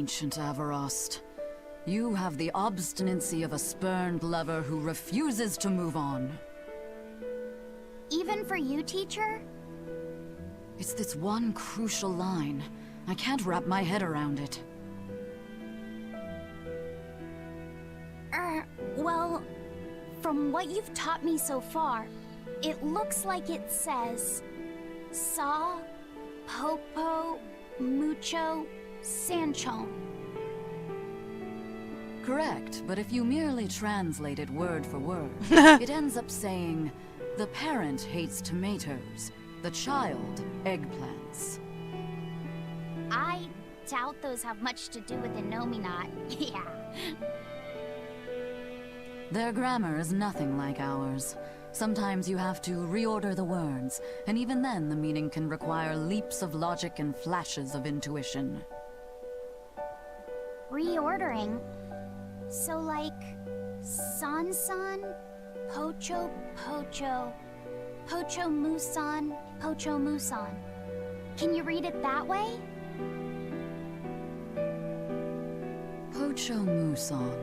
ancient Avarost. You have the obstinacy of a spurned lover who refuses to move on. Even for you, teacher? It's this one crucial line. I can't wrap my head around it. Well, from what you've taught me so far, it looks like it says... Sa, Popo, Mucho, Sanchon. Correct, but if you merely translate it word for word, it ends up saying, the parent hates tomatoes, the child eggplants. I doubt those have much to do with Innominat. Yeah. Their grammar is nothing like ours. Sometimes you have to reorder the words, and even then the meaning can require leaps of logic and flashes of intuition. Reordering? So like... San-san, Pocho Pocho, Pocho Musan, Pocho Musan. Can you read it that way? Pocho Muson.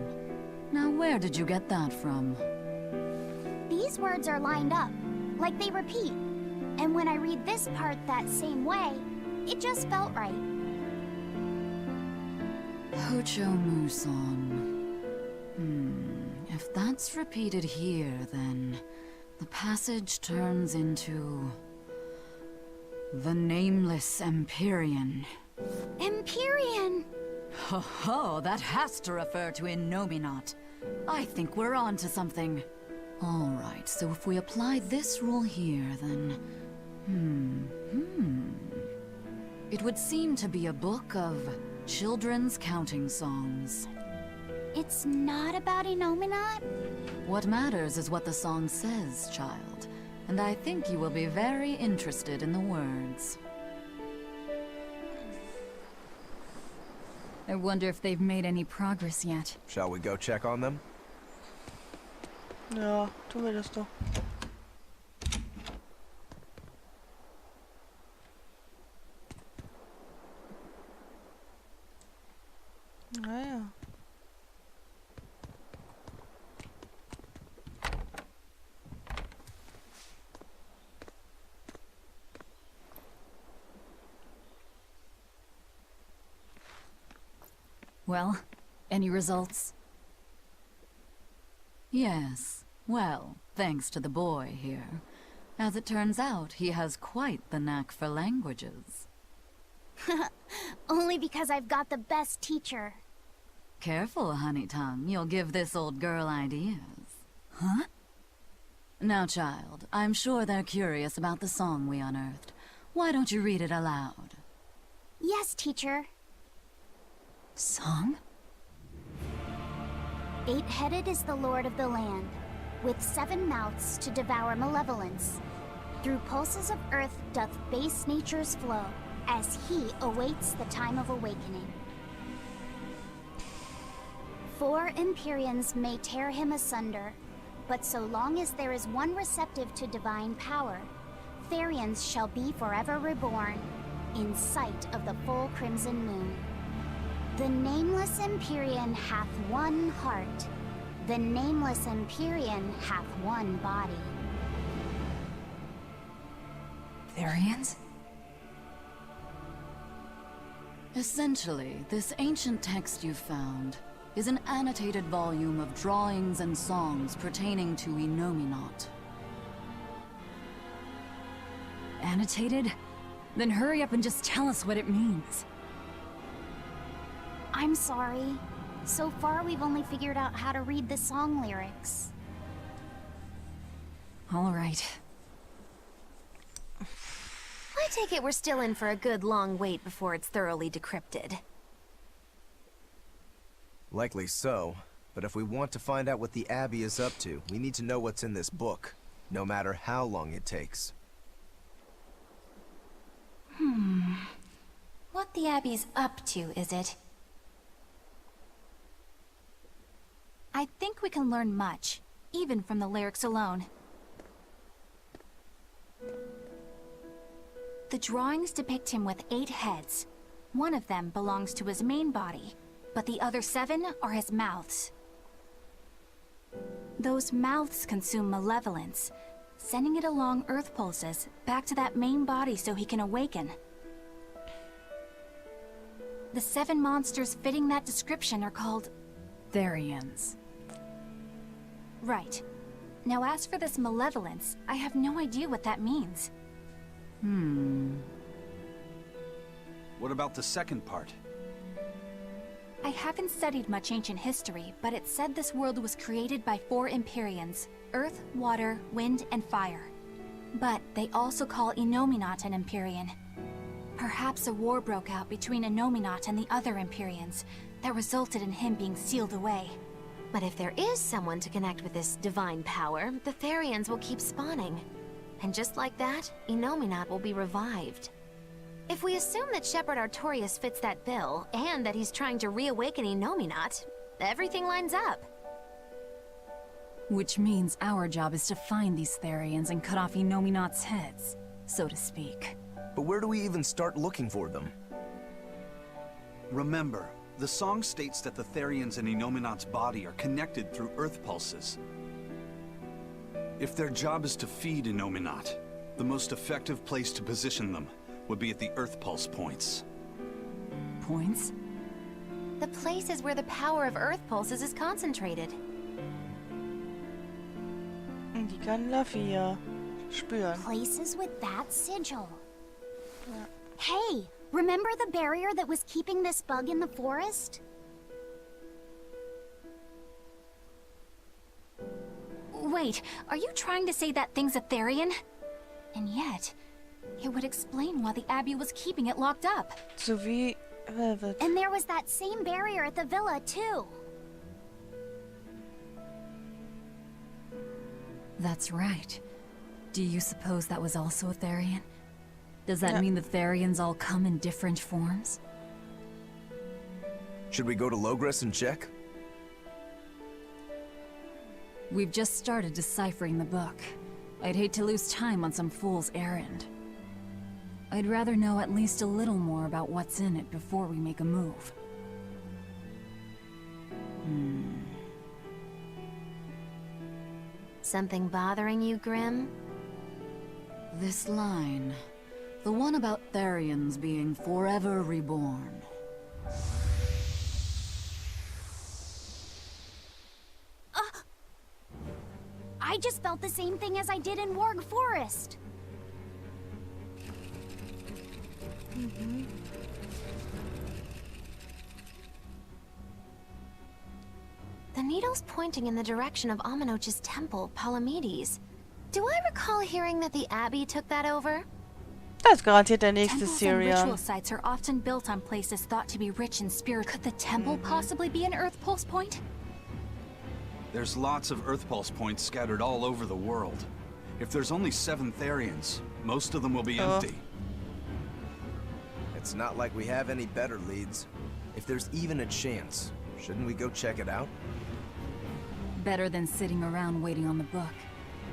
Now where did you get that from? These words are lined up, like they repeat. And when I read this part that same way, it just felt right. Pocho Muson. If that's repeated here, then the passage turns into... the Nameless Empyrean. Empyrean! Ho ho, that has to refer to Innominat. I think we're on to something. Alright, so if we apply this rule here, then... It would seem to be a book of children's counting songs. It's not about Innominat? What matters is what the song says, child. And I think you will be very interested in the words. I wonder if they've made any progress yet. Shall we go check on them? Ja, tun wir das doch. Naja. Well, any results? Yes. Well, thanks to the boy here. As it turns out, he has quite the knack for languages. Only because I've got the best teacher. Careful, honey tongue. You'll give this old girl ideas. Huh? Now, child, I'm sure they're curious about the song we unearthed. Why don't you read it aloud? Yes, teacher. Song? Eight-headed is the lord of the land, with 7 mouths to devour malevolence. Through pulses of earth doth base nature's flow, as he awaits the time of awakening. 4 Empyreans may tear him asunder, but so long as there is one receptive to divine power, Therions shall be forever reborn, in sight of the full crimson moon. The Nameless Empyrean hath one heart. The Nameless Empyrean hath one body. Therions? Essentially, this ancient text you found is an annotated volume of drawings and songs pertaining to Innominat. Annotated? Then hurry up and just tell us what it means. I'm sorry. So far, we've only figured out how to read the song lyrics. All right. I take it we're still in for a good long wait before it's thoroughly decrypted. Likely so, but if we want to find out what the Abbey is up to, we need to know what's in this book, no matter how long it takes. What the Abbey's up to, is it? I think we can learn much, even from the lyrics alone. The drawings depict him with 8 heads, One of them belongs to his main body, but the other 7 are his mouths. Those mouths consume malevolence, sending it along Earth pulses back to that main body so he can awaken. The 7 monsters fitting that description are called... Therions. Right. Now as for this malevolence, I have no idea what that means. What about the second part? I haven't studied much ancient history, but it said this world was created by 4 Empyreans: Earth, Water, Wind, and Fire. But they also call Innominat an Empyrean. Perhaps a war broke out between Innominat and the other Empyreans that resulted in him being sealed away. But if there is someone to connect with this divine power, the Therions will keep spawning. And just like that, Innominat will be revived. If we assume that Shepherd Artorius fits that bill, and that he's trying to reawaken Innominat, everything lines up. Which means our job is to find these Therions and cut off Innominat's heads, so to speak. But where do we even start looking for them? Remember, the song states that the Therions in Innominat's body are connected through Earth pulses. If their job is to feed Innominat, the most effective place to position them would be at the Earth pulse points. Points? The places where the power of Earth pulses is concentrated. Die kann Luffy ja spüren. Places with that sigil. Hey, remember the barrier that was keeping this bug in the forest? Wait, are you trying to say that thing's a Therion? And yet, it would explain why the Abbey was keeping it locked up. So wie Velvet. And there was that same barrier at the villa, too. That's right. Do you suppose that was also a Therion? Does that Yeah. mean the Therions all come in different forms? Should we go to Logres and check? We've just started deciphering the book. I'd hate to lose time on some fool's errand. I'd rather know at least a little more about what's in it before we make a move. Something bothering you, Grim? This line. The one about Therions being forever reborn. I just felt the same thing as I did in Warg Forest. The needle's pointing in the direction of Amenoch's temple, Palamedes. Do I recall hearing that the Abbey took that over? Das ist garantiert der nächste Temples and ritual Syrian. sites are often built on places thought to be rich in spirit. Could the temple possibly be an Earth Pulse point? There's lots of Earth pulse points scattered all over the world. If there's only 7 Therions, most of them will be empty. It's not like we have any better leads. If there's even a chance, shouldn't we go check it out? Better than sitting around waiting on the book.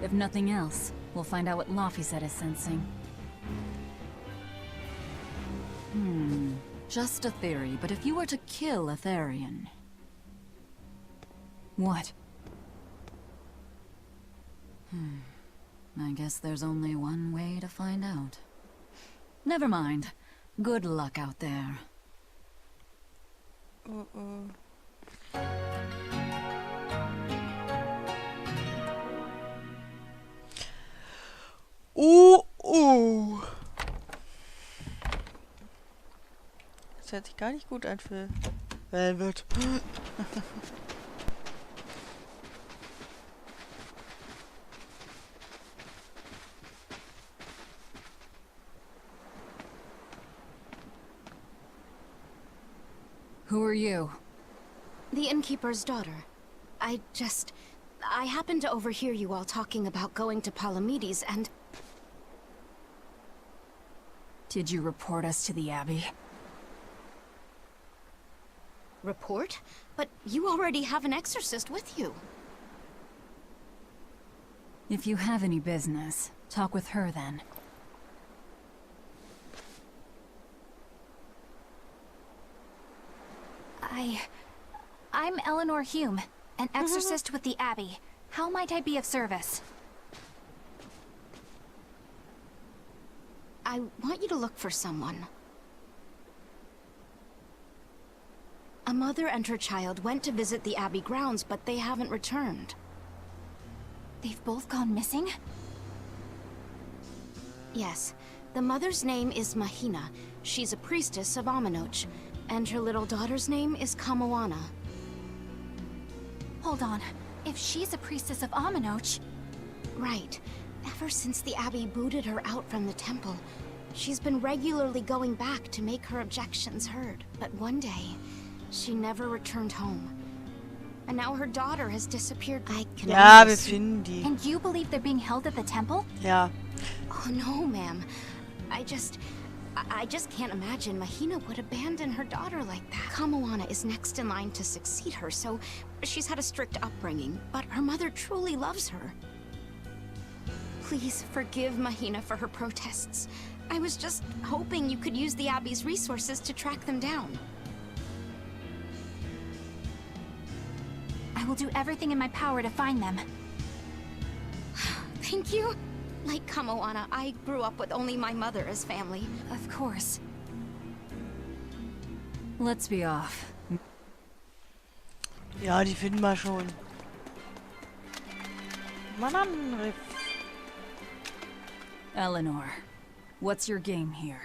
If nothing else, we'll find out what Laphicet is sensing. Just a theory, but if you were to kill a Therion... What? I guess there's only one way to find out. Never mind. Good luck out there. Das hört sich gar nicht gut an für Velvet. Who are you? The innkeeper's daughter. I happened to overhear you all talking about going to Palamedes, and... Did you report us to the Abbey? Report? But you already have an exorcist with you. If you have any business, talk with her then. I'm Eleanor Hume, an exorcist with the Abbey. How might I be of service? I want you to look for someone. A mother and her child went to visit the Abbey grounds, but they haven't returned. They've both gone missing? Yes. The mother's name is Mahina. She's a priestess of Aminoch. And her little daughter's name is Kamoana. Hold on. If she's a priestess of Aminoch... Right. Ever since the Abbey booted her out from the temple, she's been regularly going back to make her objections heard. But one day, she never returned home. And now her daughter has disappeared. I can Ja, only wir assume- finden die. And you believe they're being held at the temple? Ja. Oh no, ma'am. I just can't imagine Mahina would abandon her daughter like that. Kamoana is next in line to succeed her, so she's had a strict upbringing, but her mother truly loves her. Please forgive Mahina for her protests. I was just hoping you could use the Abbey's resources to track them down. I will do everything in my power to find them. Thank you. Like Kamoana, I grew up with only my mother as family. Of course. Let's be off. Ja, die finden wir schon. Mann, Eleanor, what's your game here?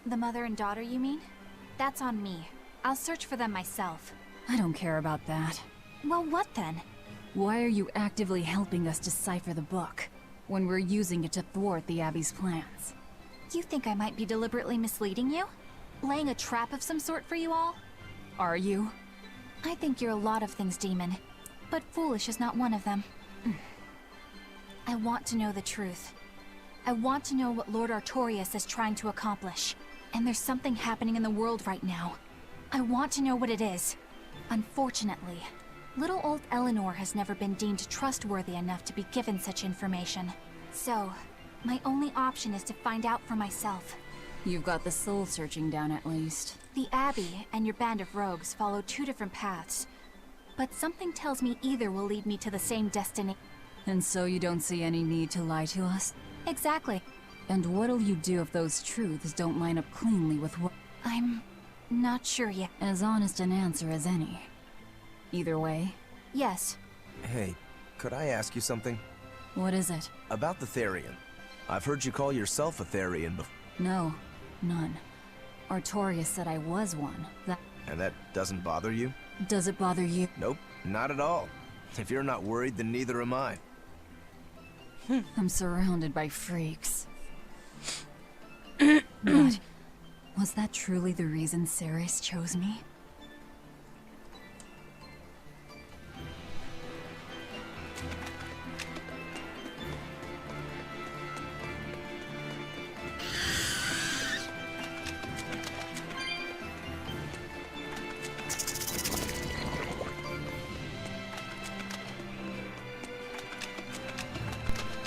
The mother and daughter, you mean? That's on me. I'll search for them myself. I don't care about that. Well, what then? Why are you actively helping us decipher the book, when we're using it to thwart the Abbey's plans? You think I might be deliberately misleading you? Laying a trap of some sort for you all? Are you? I think you're a lot of things, Demon. But foolish is not one of them. I want to know the truth. I want to know what Lord Artorias is trying to accomplish. And there's something happening in the world right now. I want to know what it is. Unfortunately, little old Eleanor has never been deemed trustworthy enough to be given such information. So, my only option is to find out for myself. You've got the soul searching down at least. The Abbey and your band of rogues follow two different paths. But something tells me either will lead me to the same destiny. And so you don't see any need to lie to us? Exactly. And what'll you do if those truths don't line up cleanly with what— I'm not sure yet. As honest an answer as any. Either way. Yes. Hey, could I ask you something? What is it? About the Therion. I've heard you call yourself a Therion before. No, none. Artorias said I was one. And that doesn't bother you? Does it bother you? Nope, not at all. If you're not worried, then neither am I. I'm surrounded by freaks. But was that truly the reason Ceres chose me?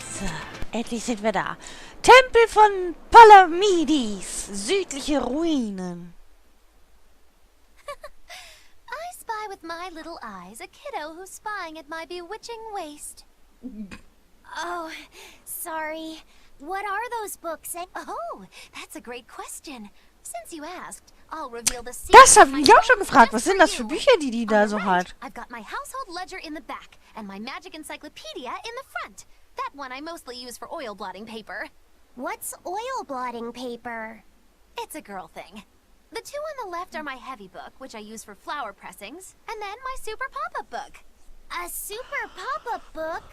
So, endlich sind wir da. Tempel von Palamidis. Südliche Ruinen. I spy with my little eyes a kiddo who's spying at my bewitching waist. Oh, sorry. What are those books? Oh, that's a great question. Since you asked, I'll reveal the secret. Das habe ich auch schon gefragt. Was sind das für Bücher, die da so hat? I've got my household ledger in the back and my magic encyclopedia in the front. That one I mostly use for oil blotting paper. What's oil blotting paper? It's a girl thing. The two on the left are my heavy book, which I use for flower pressings, and then my super pop-up book. A super pop-up book?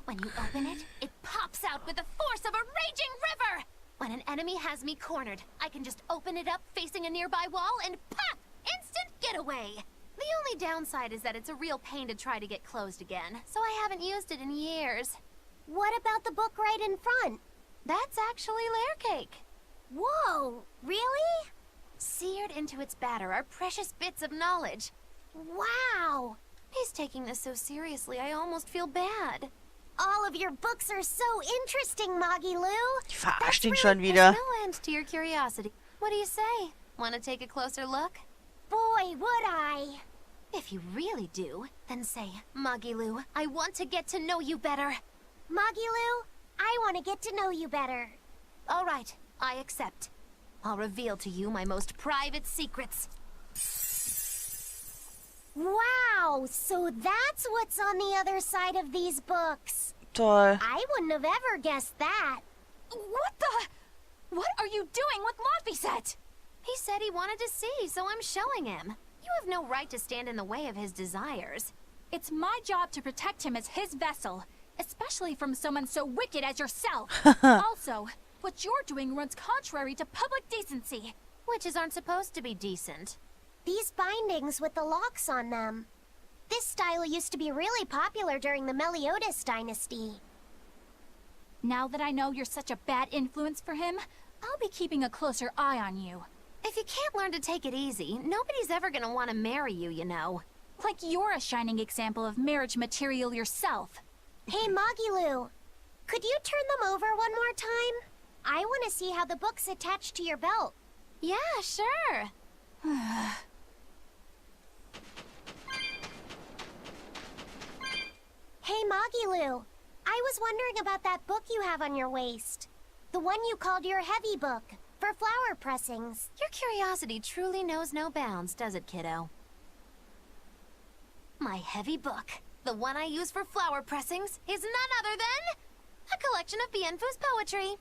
When you open it, it pops out with the force of a raging river! When an enemy has me cornered, I can just open it up facing a nearby wall and pop! Instant getaway! The only downside is that it's a real pain to try to get closed again, so I haven't used it in years. What about the book right in front? That's actually layer cake. Whoa, really? Seared into its batter are precious bits of knowledge. Wow! He's taking this so seriously, I almost feel bad. All of your books are so interesting, Maggie-Lou. Die verarscht ihn schon wieder. There's no end to your curiosity. What do you say? Want to take a closer look? Boy, would I. If you really do, then say, Magilu, I want to get to know you better. Magilu, I want to get to know you better. All right, I accept. I'll reveal to you my most private secrets. Wow, so that's what's on the other side of these books. Toll. I wouldn't have ever guessed that. What are you doing with Laphicet? He said he wanted to see, so I'm showing him. You have no right to stand in the way of his desires. It's my job to protect him as his vessel, especially from someone so wicked as yourself. Also, what you're doing runs contrary to public decency. Witches aren't supposed to be decent. These bindings with the locks on them. This style used to be really popular during the Meliodas dynasty. Now that I know you're such a bad influence for him, I'll be keeping a closer eye on you. If you can't learn to take it easy, nobody's ever gonna want to marry you, you know. Like you're a shining example of marriage material yourself. Hey, Magilu, could you turn them over one more time? I want to see how the book's attached to your belt. Yeah, sure. Hey, Magilu, I was wondering about that book you have on your waist. The one you called your heavy book, for flower pressings. Your curiosity truly knows no bounds, does it, kiddo? My heavy book, the one I use for flower pressings, is none other than a collection of Bienfu's poetry.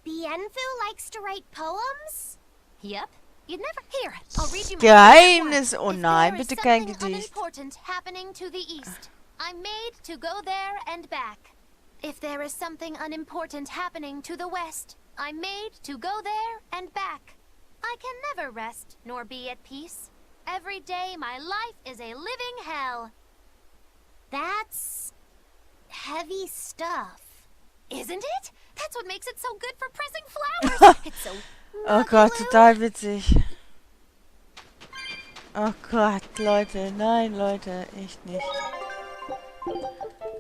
Bienfu likes to write poems? Yep. You'd never... Here, I'll read you my Geheimnis. favorite Oh one. nein, If bitte there kein is something Gedicht. unimportant happening to the east, I'm made to go there and back. If there is something unimportant happening to the west, I'm made to go there and back. I can never rest nor be at peace. Every day my life is a living hell. That's heavy stuff. Isn't it? That's what makes it so good for pressing flowers. It's so... Oh Gott, total witzig. Oh Gott, Leute. Nein, Leute. Echt nicht.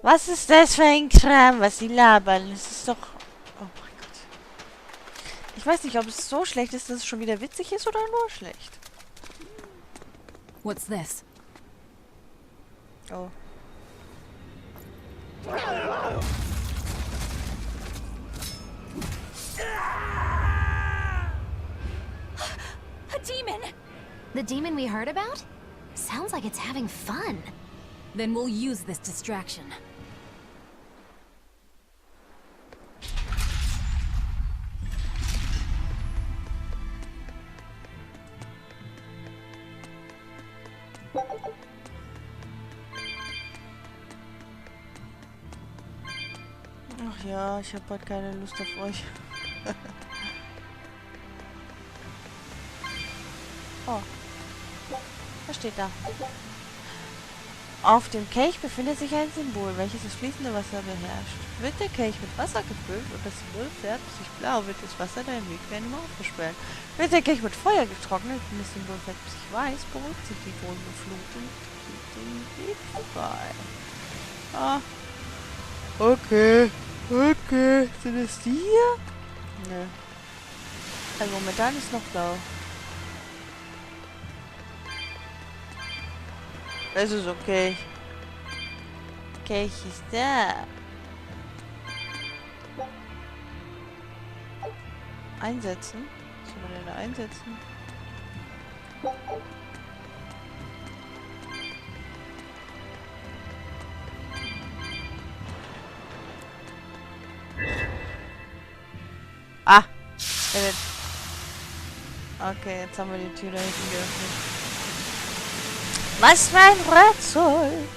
Was ist das für ein Kram, was sie labern? Es ist doch... Oh mein Gott. Ich weiß nicht, ob es so schlecht ist, dass es schon wieder witzig ist oder nur schlecht. What's this? Oh. A demon! The demon we heard about? Sounds like it's having fun. Then we'll use this distraction. Ach ja, ich habe heute keine Lust auf euch. Oh. Was steht da? Auf dem Kelch befindet sich ein Symbol, welches das fließende Wasser beherrscht. Wird der Kelch mit Wasser gefüllt und das Symbol färbt sich blau, wird das Wasser deinen Weg für immer aufgesperrt. Wird der Kelch mit Feuer getrocknet und das Symbol färbt sich weiß, beruhigt sich die drohende Flut und geht den Weg vorbei. Ah. Okay. Okay. Sind es die hier? Nö. Also momentan ist noch blau. Das ist okay. Kelch ist da. Einsetzen? Was soll man denn da einsetzen? Ah! Okay, jetzt haben wir die Tür da hinten geöffnet. Was für ein Rätsel!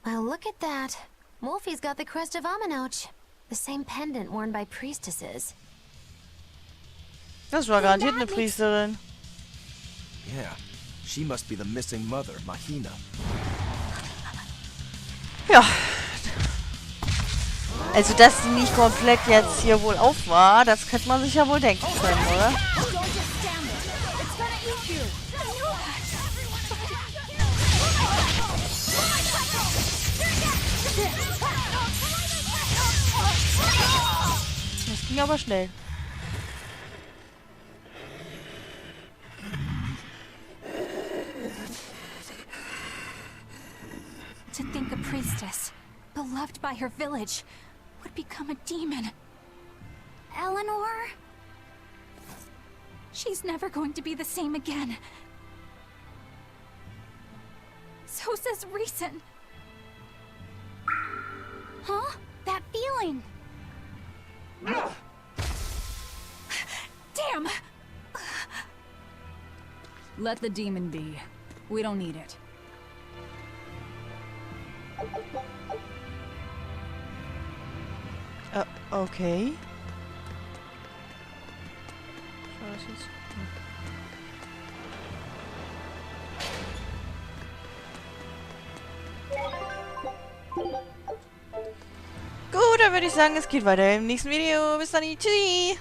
Well, look at that. Wolfie's got the crest of Aminoch. The same pendant worn by priestesses. Das war garantiert eine Priesterin. Yeah, she must be the missing mother, Mahina. Ja. Also, dass sie nicht komplett jetzt hier wohl auf war, das könnte man sich ja wohl denken können, oder? Das ging aber schnell. priestess, beloved by her village, would become a demon. Eleanor? She's never going to be the same again. So says reason. Huh? That feeling! Damn! Let the demon be. We don't need it. Okay. Schau, das jetzt. Gut, dann würde ich sagen, es geht weiter im nächsten Video. Bis dann, tschüssi!